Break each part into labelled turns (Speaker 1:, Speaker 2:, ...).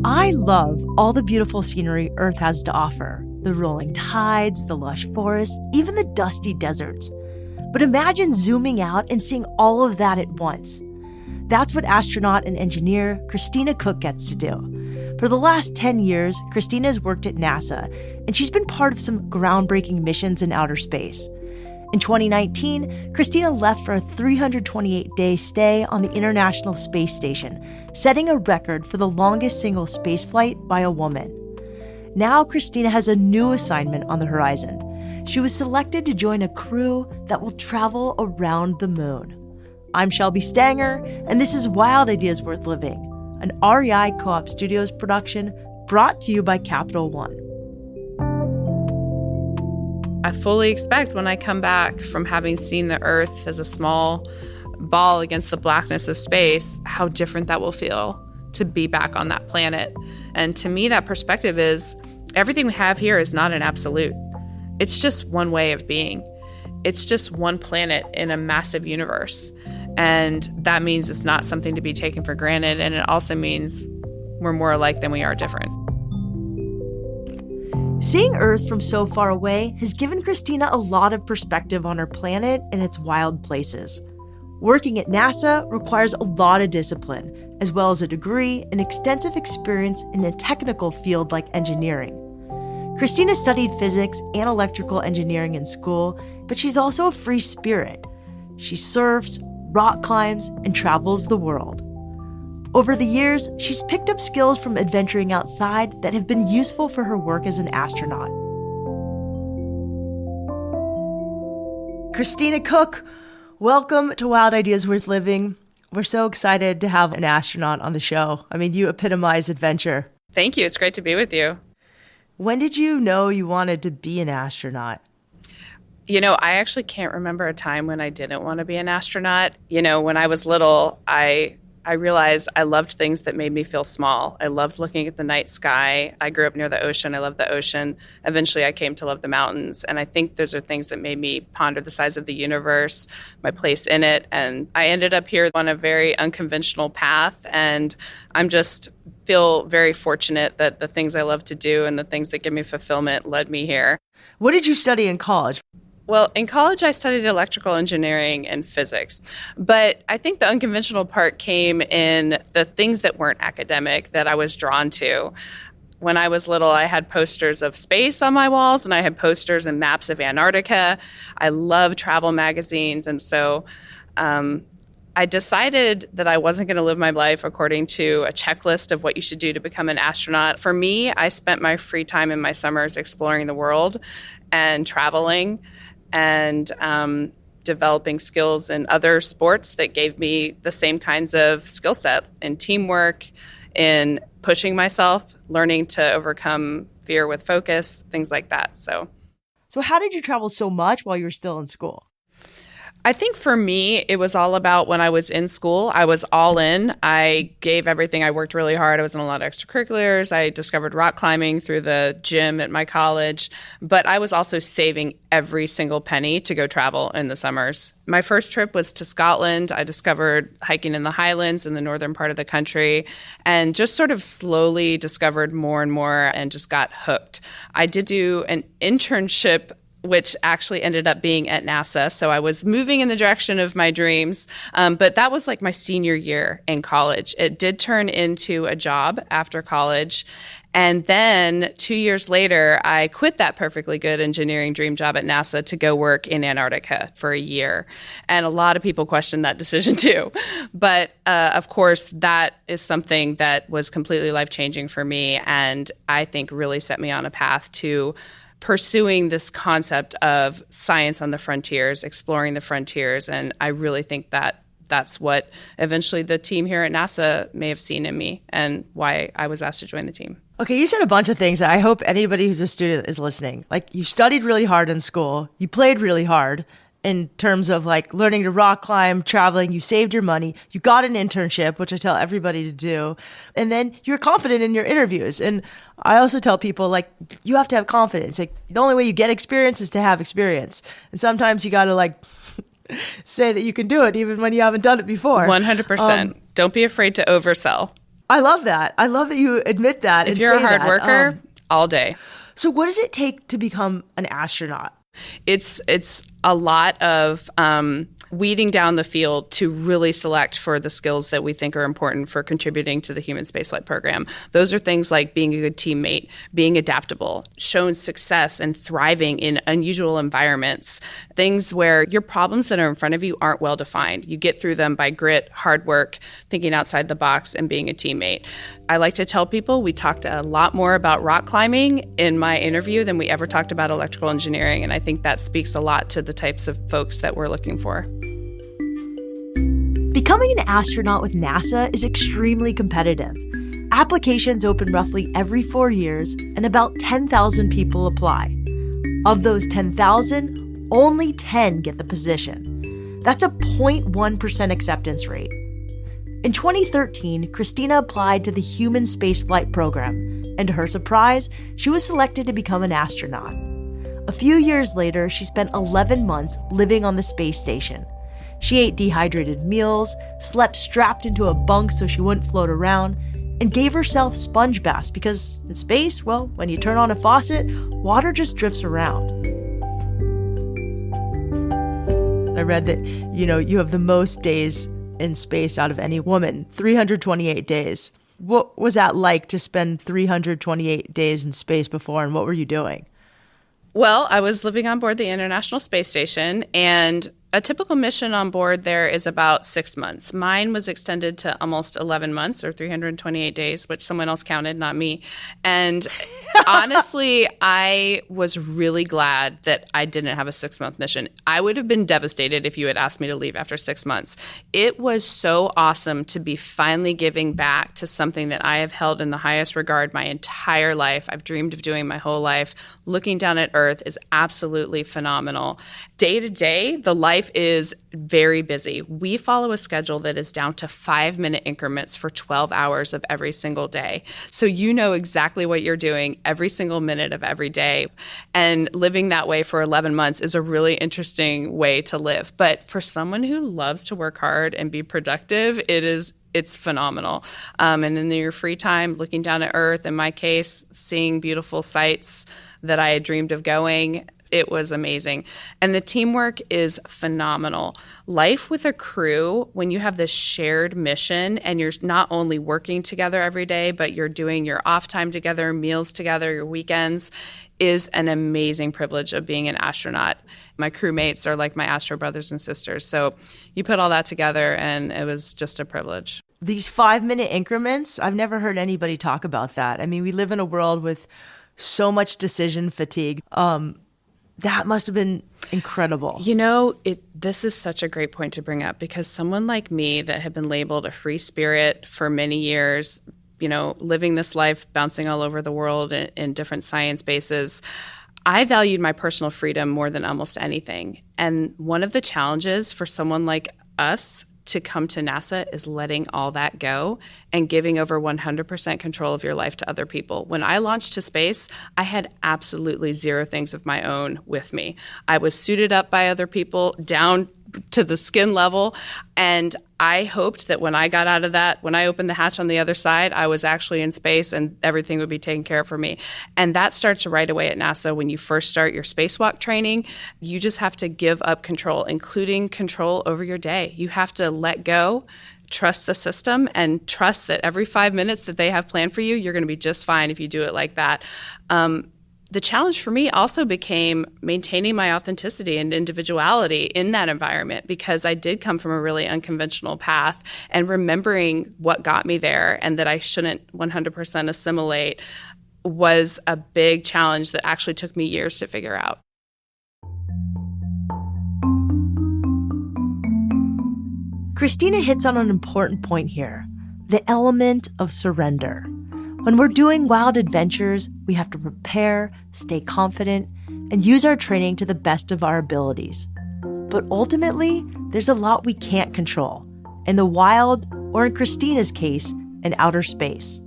Speaker 1: I love all the beautiful scenery Earth has to offer. The rolling tides, the lush forests, even the dusty deserts. But imagine zooming out and seeing all of that at once. That's what astronaut and engineer Christina Koch gets to do. For the last 10 years, Christina has worked at NASA, and she's been part of some groundbreaking missions in outer space. In 2019, Christina left for a 328-day stay on the International Space Station, setting a record for the longest single spaceflight by a woman. Now, Christina has a new assignment on the horizon. She was selected to join a crew that will travel around the moon. I'm Shelby Stanger, and this is Wild Ideas Worth Living, an REI Co-op Studios production brought to you by Capital One.
Speaker 2: I fully expect when I come back from having seen the Earth as a small ball against the blackness of space, how different that will feel to be back on that planet. And to me, that perspective is everything we have here is not an absolute. It's just one way of being. It's just one planet in a massive universe. And that means it's not something to be taken for granted. And it also means we're more alike than we are different.
Speaker 1: Seeing Earth from so far away has given Christina a lot of perspective on her planet and its wild places. Working at NASA requires a lot of discipline, as well as a degree and extensive experience in a technical field like engineering. Christina studied physics and electrical engineering in school, but she's also a free spirit. She surfs, rock climbs, and travels the world. Over the years, she's picked up skills from adventuring outside that have been useful for her work as an astronaut. Christina Koch, welcome to Wild Ideas Worth Living. We're so excited to have an astronaut on the show. I mean, you epitomize adventure.
Speaker 2: Thank you. It's great to be with you.
Speaker 1: When did you know you wanted to be an astronaut?
Speaker 2: I actually can't remember a time when I didn't want to be an astronaut. When I was little, I realized I loved things that made me feel small. I loved looking at the night sky. I grew up near the ocean. I loved the ocean. Eventually, I came to love the mountains. And I think those are things that made me ponder the size of the universe, my place in it. And I ended up here on a very unconventional path. And I'm just feel very fortunate that the things I love to do and the things that give me fulfillment led me here.
Speaker 1: What did you study in college?
Speaker 2: Well, in college, I studied electrical engineering and physics, but I think the unconventional part came in the things that weren't academic that I was drawn to. When I was little, I had posters of space on my walls, and I had posters and maps of Antarctica. I love travel magazines, and so I decided that I wasn't going to live my life according to a checklist of what you should do to become an astronaut. For me, I spent my free time in my summers exploring the world and traveling and developing skills in other sports that gave me the same kinds of skill set in teamwork, in pushing myself, learning to overcome fear with focus, things like that. So
Speaker 1: how did you travel so much while you were still in school?
Speaker 2: I think for me, it was all about when I was in school, I was all in. I gave everything. I worked really hard. I was in a lot of extracurriculars. I discovered rock climbing through the gym at my college. But I was also saving every single penny to go travel in the summers. My first trip was to Scotland. I discovered hiking in the Highlands in the northern part of the country and just sort of slowly discovered more and more and just got hooked. I did do an internship which actually ended up being at NASA. So I was moving in the direction of my dreams. But that was like my senior year in college. It did turn into a job after college. And then 2 years later, I quit that perfectly good engineering dream job at NASA to go work in Antarctica for a year. And a lot of people questioned that decision too. But of course, that is something that was completely life-changing for me. And I think really set me on a path to pursuing this concept of science on the frontiers, exploring the frontiers. And I really think that that's what eventually the team here at NASA may have seen in me and why I was asked to join the team.
Speaker 1: Okay, you said a bunch of things. I hope anybody who's a student is listening. Like, you studied really hard in school. You played really hard in terms of like learning to rock climb, traveling. You saved your money. You got an internship, which I tell everybody to do. And then you're confident in your interviews. And I also tell people, like, you have to have confidence. Like, the only way you get experience is to have experience. And sometimes you got to like say that you can do it even when you haven't done it before.
Speaker 2: 100%. Don't be afraid to oversell.
Speaker 1: I love that. I love that you admit that.
Speaker 2: If you're a hard worker, all day.
Speaker 1: So what does it take to become an astronaut?
Speaker 2: It's a lot of weeding down the field to really select for the skills that we think are important for contributing to the human spaceflight program. Those are things like being a good teammate, being adaptable, showing success and thriving in unusual environments, things where your problems that are in front of you aren't well defined. You get through them by grit, hard work, thinking outside the box, and being a teammate. I like to tell people we talked a lot more about rock climbing in my interview than we ever talked about electrical engineering, and I think that speaks a lot to the types of folks that we're looking for.
Speaker 1: Becoming an astronaut with NASA is extremely competitive. Applications open roughly every 4 years, and about 10,000 people apply. Of those 10,000, only 10 get the position. That's a 0.1% acceptance rate. In 2013, Christina applied to the human spaceflight program, and to her surprise, she was selected to become an astronaut. A few years later, she spent 11 months living on the space station. She ate dehydrated meals, slept strapped into a bunk so she wouldn't float around, and gave herself sponge baths because in space, well, when you turn on a faucet, water just drifts around. I read that, you have the most days in space out of any woman, 328 days. What was that like to spend 328 days in space before, and what were you doing?
Speaker 2: Well, I was living on board the International Space Station, and a typical mission on board there is about 6 months. Mine was extended to almost 11 months or 328 days, which someone else counted, not me. And honestly, I was really glad that I didn't have a 6-month mission. I would have been devastated if you had asked me to leave after 6 months. It was so awesome to be finally giving back to something that I have held in the highest regard my entire life. I've dreamed of doing my whole life. Looking down at Earth is absolutely phenomenal. Day to day, the life is very busy. We follow a schedule that is down to 5-minute increments for 12 hours of every single day. So you know exactly what you're doing every single minute of every day. And living that way for 11 months is a really interesting way to live. But for someone who loves to work hard and be productive, it's phenomenal. And in your free time, looking down at Earth, in my case, seeing beautiful sights that I had dreamed of going, it was amazing. And the teamwork is phenomenal. Life with a crew, when you have this shared mission and you're not only working together every day, but you're doing your off time together, meals together, your weekends, is an amazing privilege of being an astronaut. My crewmates are like my astro brothers and sisters. So you put all that together and it was just a privilege.
Speaker 1: These 5-minute increments, I've never heard anybody talk about that. I mean, we live in a world with so much decision fatigue. That must have been incredible.
Speaker 2: This is such a great point to bring up because someone like me that had been labeled a free spirit for many years, living this life, bouncing all over the world in different science bases, I valued my personal freedom more than almost anything. And one of the challenges for someone like us to come to NASA is letting all that go and giving over 100% control of your life to other people. When I launched to space, I had absolutely zero things of my own with me. I was suited up by other people down to the skin level, and I hoped that when I got out of that, when I opened the hatch on the other side, I was actually in space and everything would be taken care of for me. And that starts right away at NASA. When you first start your spacewalk training, you just have to give up control, including control over your day. You have to let go, trust the system, and trust that every 5 minutes that they have planned for you, you're going to be just fine if you do it like that. The challenge for me also became maintaining my authenticity and individuality in that environment because I did come from a really unconventional path, and remembering what got me there and that I shouldn't 100% assimilate was a big challenge that actually took me years to figure out.
Speaker 1: Christina hits on an important point here, the element of surrender. When we're doing wild adventures, we have to prepare, stay confident, and use our training to the best of our abilities. But ultimately, there's a lot we can't control, in the wild, or in Christina's case, in outer space.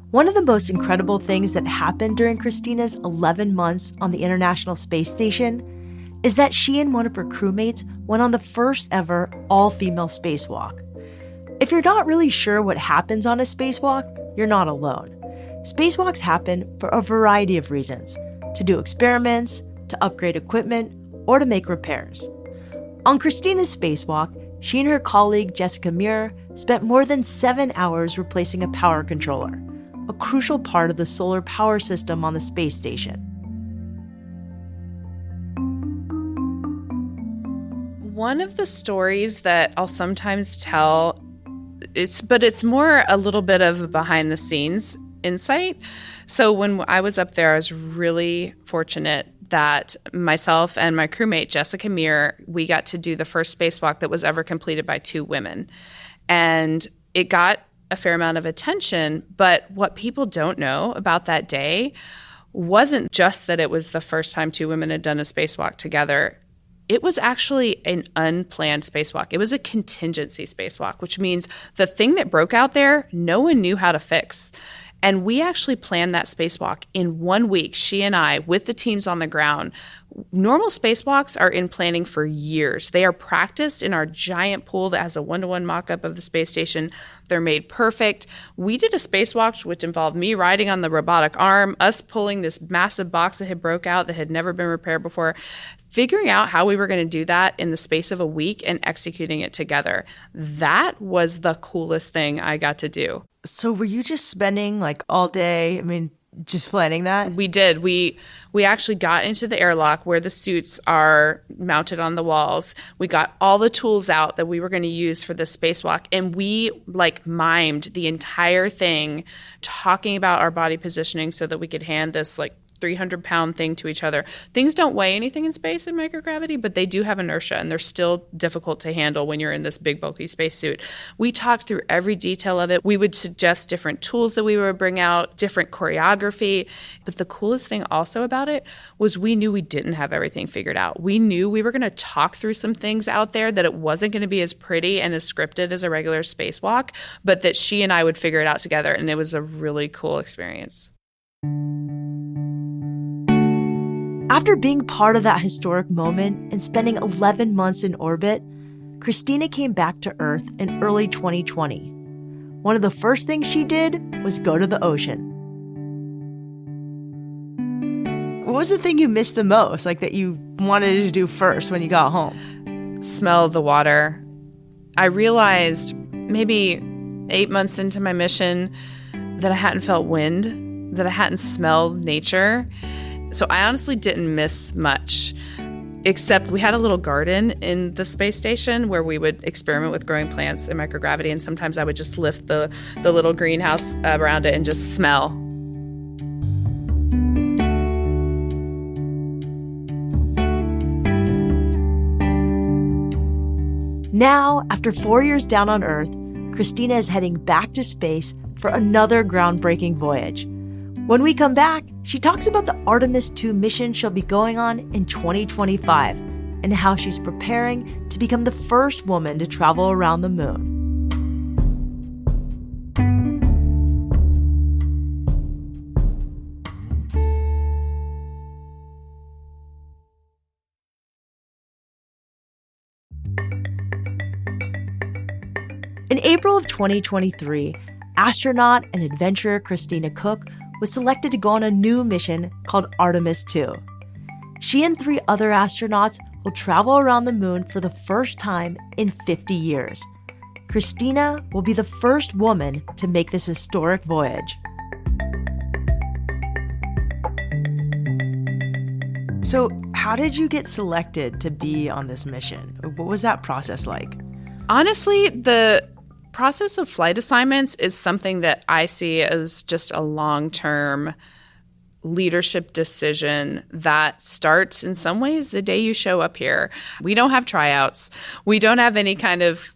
Speaker 1: One of the most incredible things that happened during Christina's 11 months on the International Space Station is that she and one of her crewmates went on the first ever all-female spacewalk. if you're not really sure what happens on a spacewalk, you're not alone. Spacewalks happen for a variety of reasons: to do experiments, to upgrade equipment, or to make repairs. On Christina's spacewalk, she and her colleague Jessica Muir spent more than 7 hours replacing a power controller, a crucial part of the solar power system on the space station.
Speaker 2: One of the stories that I'll sometimes tell, it's more a little bit of a behind the scenes insight. So when I was up there, I was really fortunate that myself and my crewmate, Jessica Muir, we got to do the first spacewalk that was ever completed by 2 women. And it got a fair amount of attention, but what people don't know about that day wasn't just that it was the first time 2 women had done a spacewalk together. It was actually an unplanned spacewalk. It was a contingency spacewalk, which means the thing that broke out there, no one knew how to fix. And we actually planned that spacewalk in 1 week, she and I, with the teams on the ground. Normal spacewalks are in planning for years. They are practiced in our giant pool that has a 1-to-1 mock-up of the space station. They're made perfect. We did a spacewalk which involved me riding on the robotic arm, us pulling this massive box that had broke out that had never been repaired before, figuring out how we were going to do that in the space of a week and executing it together. That was the coolest thing I got to do.
Speaker 1: So were you just spending all day, just planning that?
Speaker 2: We did. We actually got into the airlock where the suits are mounted on the walls. We got all the tools out that we were going to use for the spacewalk, and we mimed the entire thing, talking about our body positioning so that we could hand this 300-pound thing to each other. Things don't weigh anything in space in microgravity, but they do have inertia, and they're still difficult to handle when you're in this big, bulky spacesuit. We talked through every detail of it. We would suggest different tools that we would bring out, different choreography. But the coolest thing also about it was we knew we didn't have everything figured out. We knew we were going to talk through some things out there, that it wasn't going to be as pretty and as scripted as a regular spacewalk, but that she and I would figure it out together, and it was a really cool experience.
Speaker 1: After being part of that historic moment and spending 11 months in orbit, Christina came back to Earth in early 2020. One of the first things she did was go to the ocean. What was the thing you missed the most, that you wanted to do first when you got home?
Speaker 2: Smell the water. I realized maybe 8 months into my mission that I hadn't felt wind, that I hadn't smelled nature. So I honestly didn't miss much, except we had a little garden in the space station where we would experiment with growing plants in microgravity, and sometimes I would just lift the little greenhouse around it and just smell.
Speaker 1: Now, after 4 years down on Earth, Christina is heading back to space for another groundbreaking voyage. When we come back, she talks about the Artemis II mission she'll be going on in 2025 and how she's preparing to become the first woman to travel around the moon. In April of 2023, astronaut and adventurer Christina Koch was selected to go on a new mission called Artemis II. She and 3 other astronauts will travel around the moon for the first time in 50 years. Christina will be the first woman to make this historic voyage. So, how did you get selected to be on this mission? What was that process like?
Speaker 2: Honestly, the process of flight assignments is something that I see as just a long-term leadership decision that starts in some ways the day you show up here. We don't have tryouts. We don't have any kind of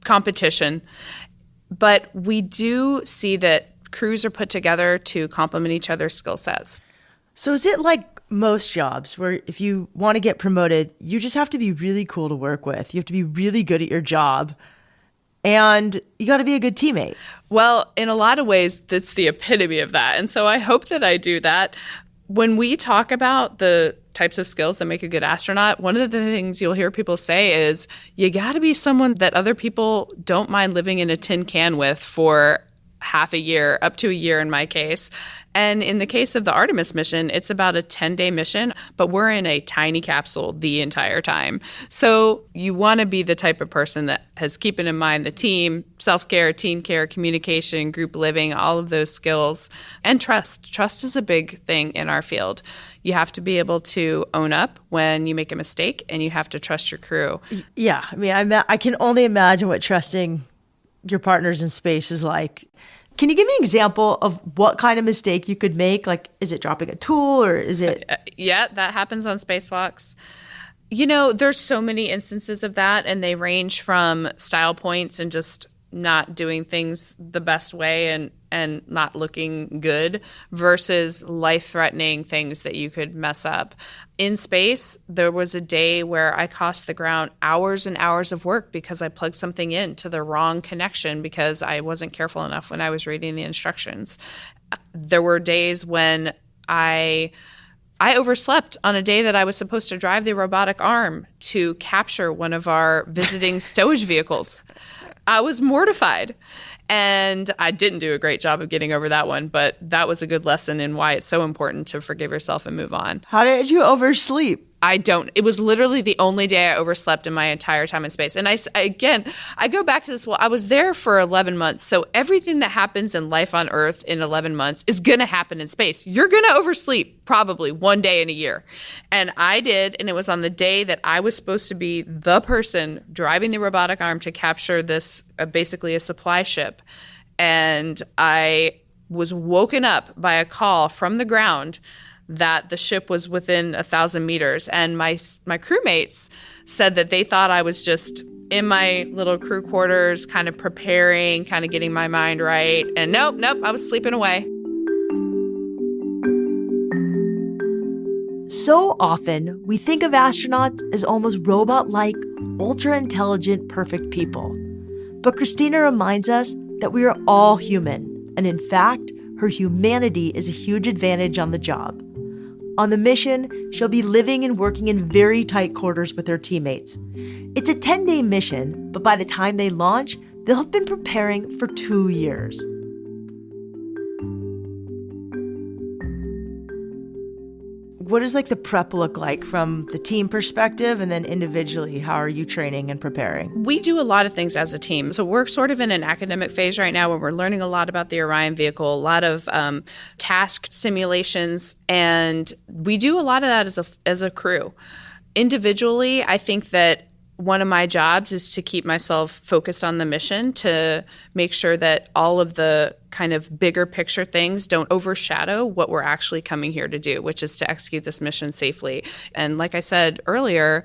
Speaker 2: competition. But we do see that crews are put together to complement each other's skill sets.
Speaker 1: So is it like most jobs where if you want to get promoted, you just have to be really cool to work with? You have to be really good at your job. And you got to be a good teammate.
Speaker 2: Well, in a lot of ways, that's the epitome of that. And so I hope that I do that. When we talk about the types of skills that make a good astronaut, one of the things you'll hear people say is you got to be someone that other people don't mind living in a tin can with for half a year, up to a year in my case. And in the case of the Artemis mission, it's about a 10-day mission, but we're in a tiny capsule the entire time. So you want to be the type of person that has keeping in mind the team, self-care, team care, communication, group living, all of those skills, and trust. Trust is a big thing in our field. You have to be able to own up when you make a mistake, and you have to trust your crew.
Speaker 1: Yeah. I mean, I can only imagine what trusting your partners in space is like. Can you give me an example of what kind of mistake you could make? Like, is it dropping a tool or is it?
Speaker 2: Yeah, that happens on spacewalks. You know, there's so many instances of that, and they range from style points and just not doing things the best way and not looking good versus life-threatening things that you could mess up. In space, there was a day where I cost the ground hours and hours of work because I plugged something in to the wrong connection because I wasn't careful enough when I was reading the instructions. There were days when I overslept on a day that I was supposed to drive the robotic arm to capture one of our visiting stowage vehicles. I was mortified, and I didn't do a great job of getting over that one, but that was a good lesson in why it's so important to forgive yourself and move on.
Speaker 1: How did you oversleep?
Speaker 2: It was literally the only day I overslept in my entire time in space. And I go back to this. Well, I was there for 11 months. So everything that happens in life on Earth in 11 months is going to happen in space. You're going to oversleep probably one day in a year. And I did. And it was on the day that I was supposed to be the person driving the robotic arm to capture this, basically a supply ship. And I was woken up by a call from the ground that the ship was within 1,000 meters. And my crewmates said that they thought I was just in my little crew quarters, kind of preparing, kind of getting my mind right. And nope, I was sleeping away.
Speaker 1: So often, we think of astronauts as almost robot-like, ultra-intelligent, perfect people. But Christina reminds us that we are all human. And in fact, her humanity is a huge advantage on the job. On the mission, she'll be living and working in very tight quarters with her teammates. It's a 10-day mission, but by the time they launch, they'll have been preparing for 2 years. What does the prep look like from the team perspective, and then individually, how are you training and preparing?
Speaker 2: We do a lot of things as a team. So we're sort of in an academic phase right now where we're learning a lot about the Orion vehicle, a lot of task simulations, and we do a lot of that as a crew. Individually, I think that one of my jobs is to keep myself focused on the mission, to make sure that all of the kind of bigger picture things don't overshadow what we're actually coming here to do, which is to execute this mission safely. And like I said earlier,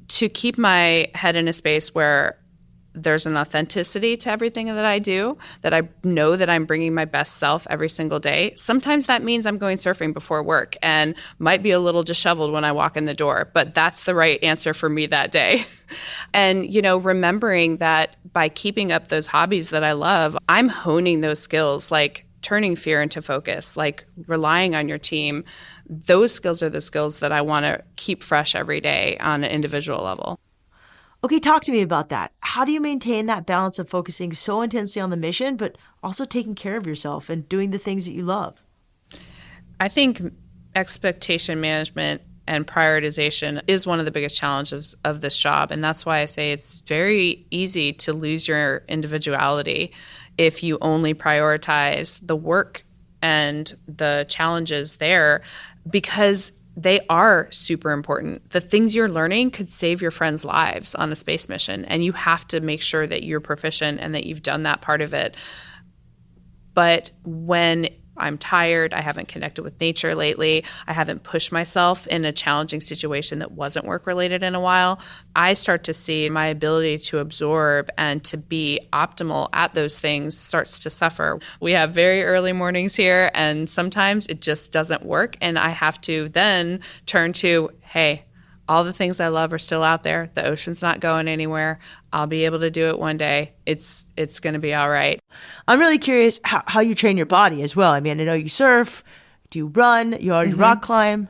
Speaker 2: to keep my head in a space where there's an authenticity to everything that I do, that I know that I'm bringing my best self every single day. Sometimes that means I'm going surfing before work and might be a little disheveled when I walk in the door, but that's the right answer for me that day. And, remembering that by keeping up those hobbies that I love, I'm honing those skills, like turning fear into focus, like relying on your team. Those skills are the skills that I want to keep fresh every day on an individual level.
Speaker 1: Okay, talk to me about that. How do you maintain that balance of focusing so intensely on the mission, but also taking care of yourself and doing the things that you love?
Speaker 2: I think expectation management and prioritization is one of the biggest challenges of this job. And that's why I say it's very easy to lose your individuality if you only prioritize the work and the challenges there, because they are super important. The things you're learning could save your friends' lives on a space mission, and you have to make sure that you're proficient and that you've done that part of it. But when I'm tired, I haven't connected with nature lately, I haven't pushed myself in a challenging situation that wasn't work-related in a while, I start to see my ability to absorb and to be optimal at those things starts to suffer. We have very early mornings here, and sometimes it just doesn't work, and I have to then turn to, hey, all the things I love are still out there. The ocean's not going anywhere. I'll be able to do it one day. It's going to be all right.
Speaker 1: I'm really curious how you train your body as well. I mean, I know you surf. Do you run? You already rock climb?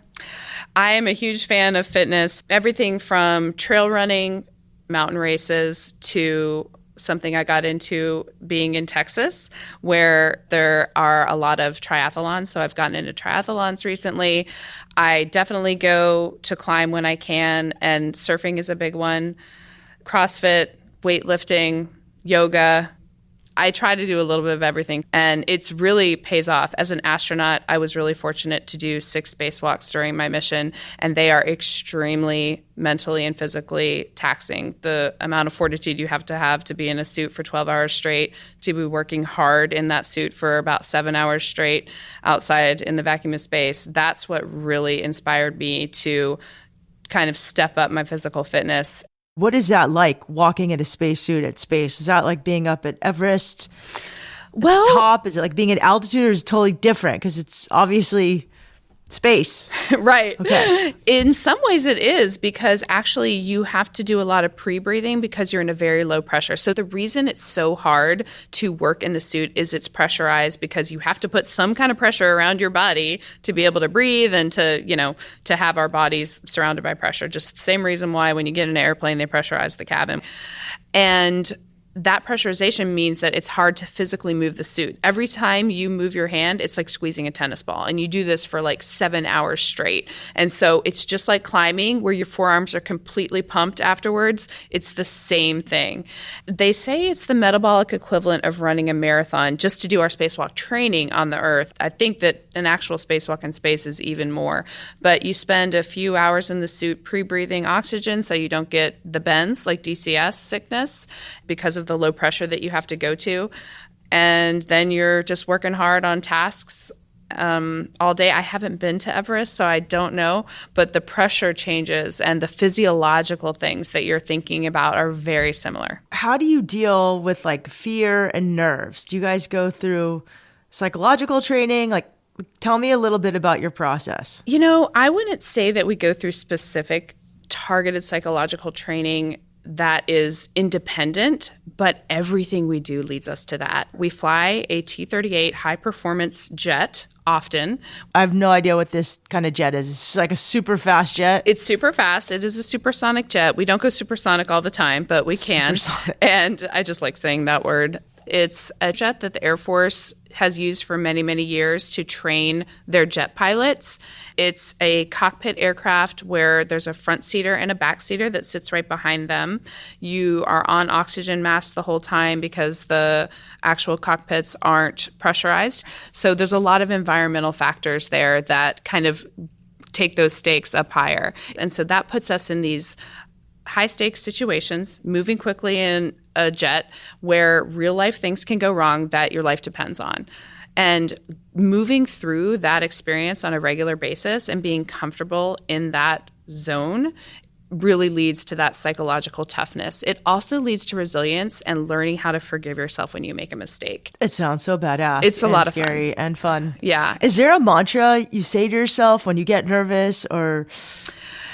Speaker 2: I am a huge fan of fitness. Everything from trail running, mountain races, to something I got into being in Texas, where there are a lot of triathlons. So I've gotten into triathlons recently. I definitely go to climb when I can, and surfing is a big one. CrossFit, weightlifting, yoga. I try to do a little bit of everything, and it's really pays off. As an astronaut, I was really fortunate to do 6 spacewalks during my mission, and they are extremely mentally and physically taxing. The amount of fortitude you have to be in a suit for 12 hours straight, to be working hard in that suit for about 7 hours straight outside in the vacuum of space, that's what really inspired me to kind of step up my physical fitness.
Speaker 1: What is that like, walking in a spacesuit at space? Is that like being up at Everest?
Speaker 2: Well,
Speaker 1: top? Is it like being at altitude, or is it totally different? Because it's obviously space.
Speaker 2: Right.
Speaker 1: Okay.
Speaker 2: In some ways it is, because actually you have to do a lot of pre-breathing because you're in a very low pressure. So the reason it's so hard to work in the suit is it's pressurized, because you have to put some kind of pressure around your body to be able to breathe and to have our bodies surrounded by pressure. Just the same reason why when you get in an airplane, they pressurize the cabin. And that pressurization means that it's hard to physically move the suit. Every time you move your hand, it's like squeezing a tennis ball. And you do this for like 7 hours straight. And so it's just like climbing, where your forearms are completely pumped afterwards. It's the same thing. They say it's the metabolic equivalent of running a marathon just to do our spacewalk training on the Earth. I think that an actual spacewalk in space is even more. But you spend a few hours in the suit pre-breathing oxygen so you don't get the bends, like DCS sickness, because of the low pressure that you have to go to. And then you're just working hard on tasks all day. I haven't been to Everest, so I don't know, but the pressure changes and the physiological things that you're thinking about are very similar.
Speaker 1: How do you deal with like fear and nerves? Do you guys go through psychological training? Like, tell me a little bit about your process.
Speaker 2: I wouldn't say that we go through specific targeted psychological training that is independent, but everything we do leads us to that. We fly a T-38 high-performance jet often.
Speaker 1: I have no idea what this kind of jet is. It's just like a super fast jet.
Speaker 2: It's super fast. It is a supersonic jet. We don't go supersonic all the time, but we can.
Speaker 1: Supersonic.
Speaker 2: And I just like saying that word. It's a jet that the Air Force has used for many, many years to train their jet pilots. It's a cockpit aircraft where there's a front seater and a back seater that sits right behind them. You are on oxygen masks the whole time because the actual cockpits aren't pressurized. So there's a lot of environmental factors there that kind of take those stakes up higher. And so that puts us in these high stakes situations, moving quickly in a jet where real life things can go wrong that your life depends on. And moving through that experience on a regular basis and being comfortable in that zone really leads to that psychological toughness. It also leads to resilience and learning how to forgive yourself when you make a mistake.
Speaker 1: It sounds so badass.
Speaker 2: It's a lot of
Speaker 1: scary and fun.
Speaker 2: Yeah.
Speaker 1: Is there a mantra you say to yourself when you get nervous or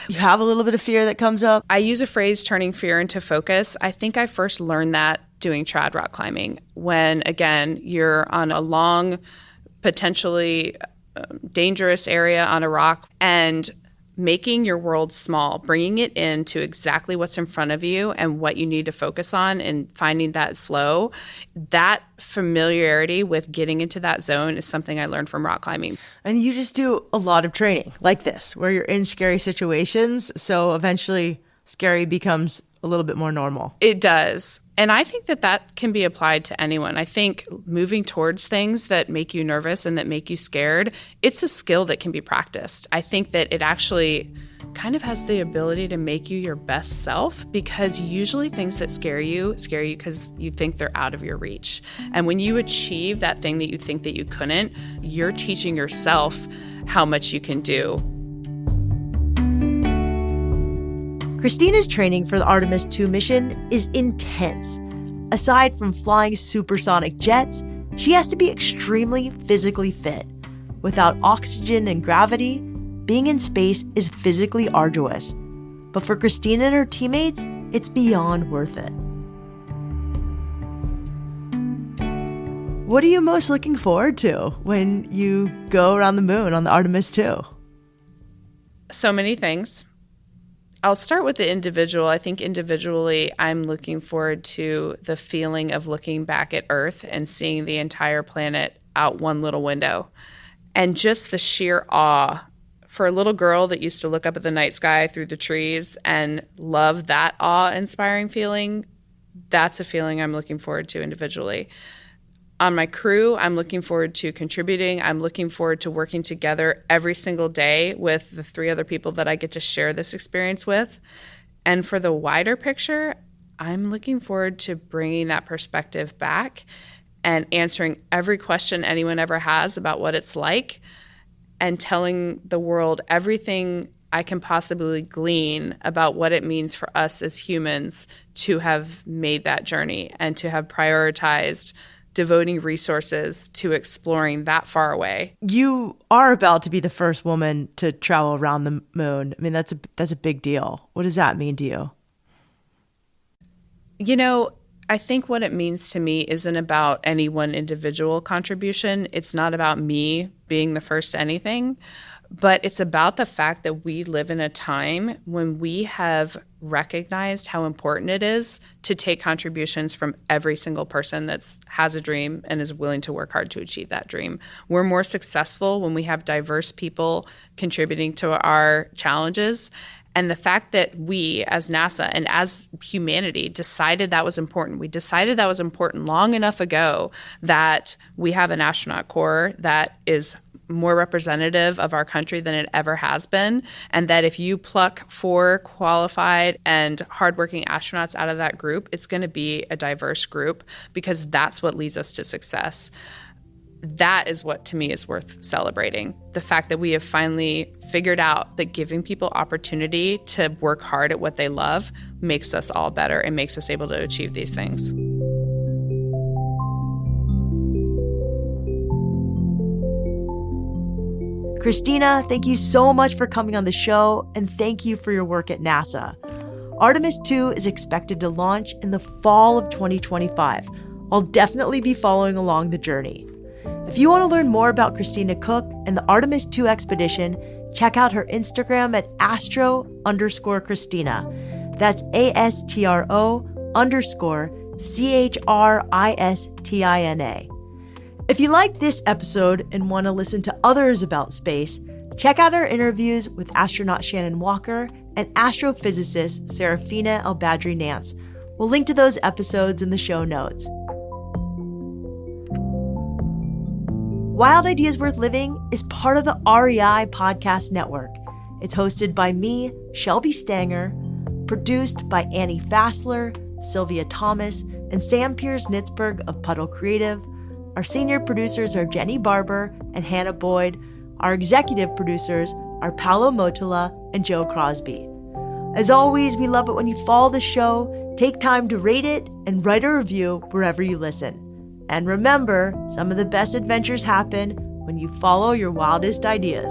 Speaker 1: you have a little bit of fear that comes up?
Speaker 2: I use a phrase, turning fear into focus. I think I first learned that doing trad rock climbing, when, again, you're on a long, potentially dangerous area on a rock, and making your world small, bringing it into exactly what's in front of you and what you need to focus on, and finding that flow. That familiarity with getting into that zone is something I learned from rock climbing.
Speaker 1: And you just do a lot of training like this, where you're in scary situations. So eventually scary becomes a little bit more normal.
Speaker 2: It does. And I think that that can be applied to anyone. I think moving towards things that make you nervous and that make you scared, it's a skill that can be practiced. I think that it actually kind of has the ability to make you your best self, because usually things that scare you because you think they're out of your reach. And when you achieve that thing that you think that you couldn't, you're teaching yourself how much you can do.
Speaker 1: Christina's training for the Artemis II mission is intense. Aside from flying supersonic jets, she has to be extremely physically fit. Without oxygen and gravity, being in space is physically arduous. But for Christina and her teammates, it's beyond worth it. What are you most looking forward to when you go around the moon on the Artemis II?
Speaker 2: So many things. I'll start with the individual. I think individually, I'm looking forward to the feeling of looking back at Earth and seeing the entire planet out one little window. And just the sheer awe for a little girl that used to look up at the night sky through the trees and love that awe-inspiring feeling, that's a feeling I'm looking forward to individually. On my crew, I'm looking forward to contributing. I'm looking forward to working together every single day with the 3 other people that I get to share this experience with. And for the wider picture, I'm looking forward to bringing that perspective back and answering every question anyone ever has about what it's like and telling the world everything I can possibly glean about what it means for us as humans to have made that journey and to have prioritized devoting resources to exploring that far away.
Speaker 1: You are about to be the first woman to travel around the moon. I mean, that's a big deal. What does that mean to you?
Speaker 2: You know, I think what it means to me isn't about any one individual contribution. It's not about me being the first to anything, but it's about the fact that we live in a time when we have recognized how important it is to take contributions from every single person that has a dream and is willing to work hard to achieve that dream. We're more successful when we have diverse people contributing to our challenges. And the fact that we, as NASA and as humanity, decided that was important. We decided that was important long enough ago that we have an astronaut corps that is more representative of our country than it ever has been. And that if you pluck 4 qualified and hardworking astronauts out of that group, it's going to be a diverse group because that's what leads us to success. That is what, to me, is worth celebrating. The fact that we have finally figured out that giving people opportunity to work hard at what they love makes us all better and makes us able to achieve these things.
Speaker 1: Christina, thank you so much for coming on the show, and thank you for your work at NASA. Artemis II is expected to launch in the fall of 2025. I'll definitely be following along the journey. If you want to learn more about Christina Koch and the Artemis II expedition, check out her Instagram at astro_Christina. That's ASTRO_CHRISTINA. If you liked this episode and want to listen to others about space, check out our interviews with astronaut Shannon Walker and astrophysicist Serafina El-Badri-Nance. We'll link to those episodes in the show notes. Wild Ideas Worth Living is part of the REI Podcast Network. It's hosted by me, Shelby Stanger, produced by Annie Fassler, Sylvia Thomas, and Sam Piers-Nitzberg of Puddle Creative. Our senior producers are Jenny Barber and Hannah Boyd. Our executive producers are Paolo Motola and Joe Crosby. As always, we love it when you follow the show, take time to rate it, and write a review wherever you listen. And remember, some of the best adventures happen when you follow your wildest ideas.